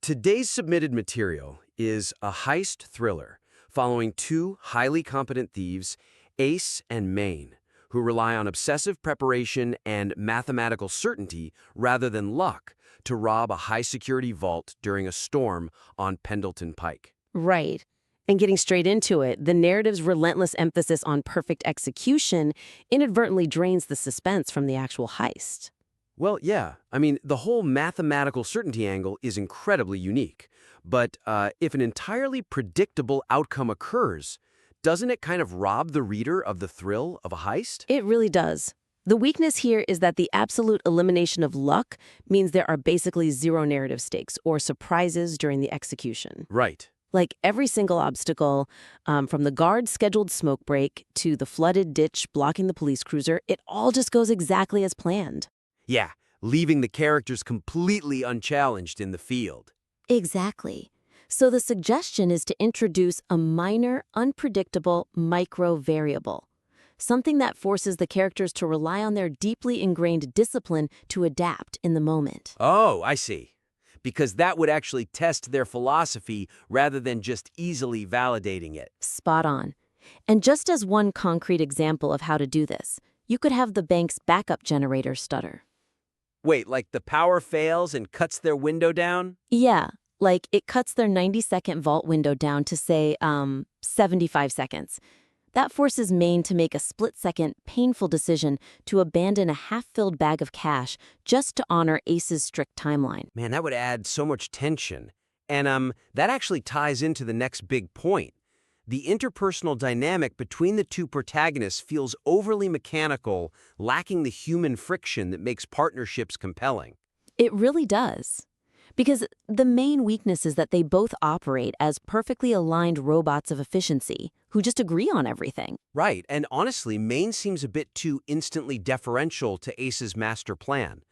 Today's submitted material is a heist thriller following two highly competent thieves, Ace and Maine, who rely on obsessive preparation and mathematical certainty rather than luck to rob a high-security vault during a storm on Pendleton Pike. Right. And getting straight into it, the narrative's relentless emphasis on perfect execution inadvertently drains the suspense from the actual heist. Well, yeah. I mean, the whole mathematical certainty angle is incredibly unique. But if an entirely predictable outcome occurs, doesn't it kind of rob the reader of the thrill of a heist? It really does. The weakness here is that the absolute elimination of luck means there are basically zero narrative stakes or surprises during the execution. Right. Like every single obstacle, from the guard's scheduled smoke break to the flooded ditch blocking the police cruiser, it all just goes exactly as planned. Yeah, leaving the characters completely unchallenged in the field. Exactly. So the suggestion is to introduce a minor, unpredictable micro-variable, something that forces the characters to rely on their deeply ingrained discipline to adapt in the moment. Oh, I see. Because that would actually test their philosophy rather than just easily validating it. Spot on. And just as one concrete example of how to do this, you could have the bank's backup generator stutter. Wait, like the power fails and cuts their window down? Yeah, like it cuts their 90-second vault window down to, say, 75 seconds. That forces Maine to make a split-second, painful decision to abandon a half-filled bag of cash just to honor Ace's strict timeline. Man, that would add so much tension. And that actually ties into the next big point. The interpersonal dynamic between the two protagonists feels overly mechanical, lacking the human friction that makes partnerships compelling. It really does. Because the main weakness is that they both operate as perfectly aligned robots of efficiency who just agree on everything. Right, and honestly, Maine seems a bit too instantly deferential to Ace's master plan.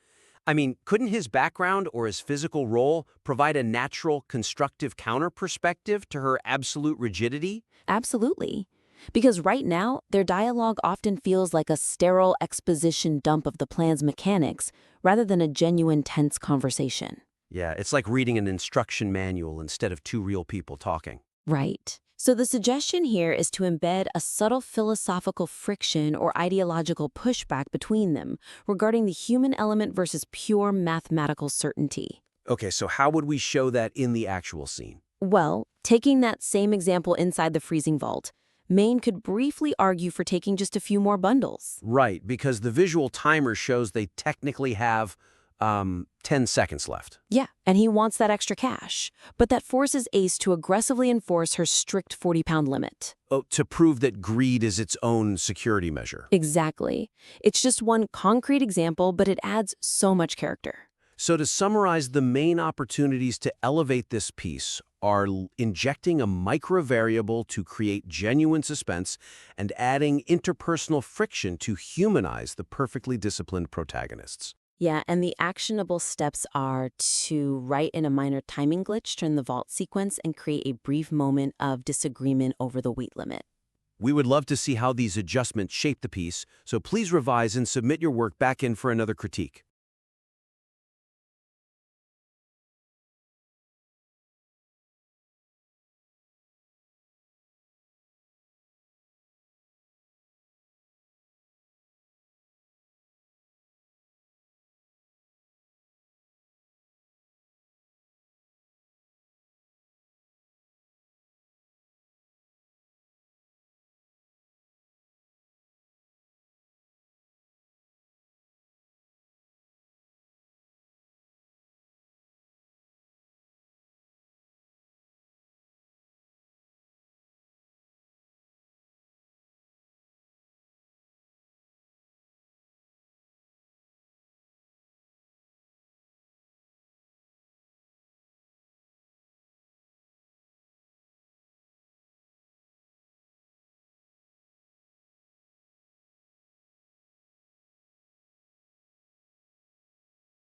I mean, couldn't his background or his physical role provide a natural, constructive counter-perspective to her absolute rigidity? Absolutely. Because right now, their dialogue often feels like a sterile exposition dump of the plan's mechanics rather than a genuine tense conversation. Yeah, it's like reading an instruction manual instead of two real people talking. Right. So the suggestion here is to embed a subtle philosophical friction or ideological pushback between them regarding the human element versus pure mathematical certainty. Okay, so how would we show that in the actual scene? Well, taking that same example inside the freezing vault, Maine could briefly argue for taking just a few more bundles. Right, because the visual timer shows they technically have 10 seconds left. Yeah, and he wants that extra cash. But that forces Ace to aggressively enforce her strict 40-pound limit. Oh, to prove that greed is its own security measure. Exactly. It's just one concrete example, but it adds so much character. So to summarize, the main opportunities to elevate this piece are injecting a micro-variable to create genuine suspense and adding interpersonal friction to humanize the perfectly disciplined protagonists. Yeah, and the actionable steps are to write in a minor timing glitch during the vault sequence and create a brief moment of disagreement over the weight limit. We would love to see how these adjustments shape the piece, so please revise and submit your work back in for another critique.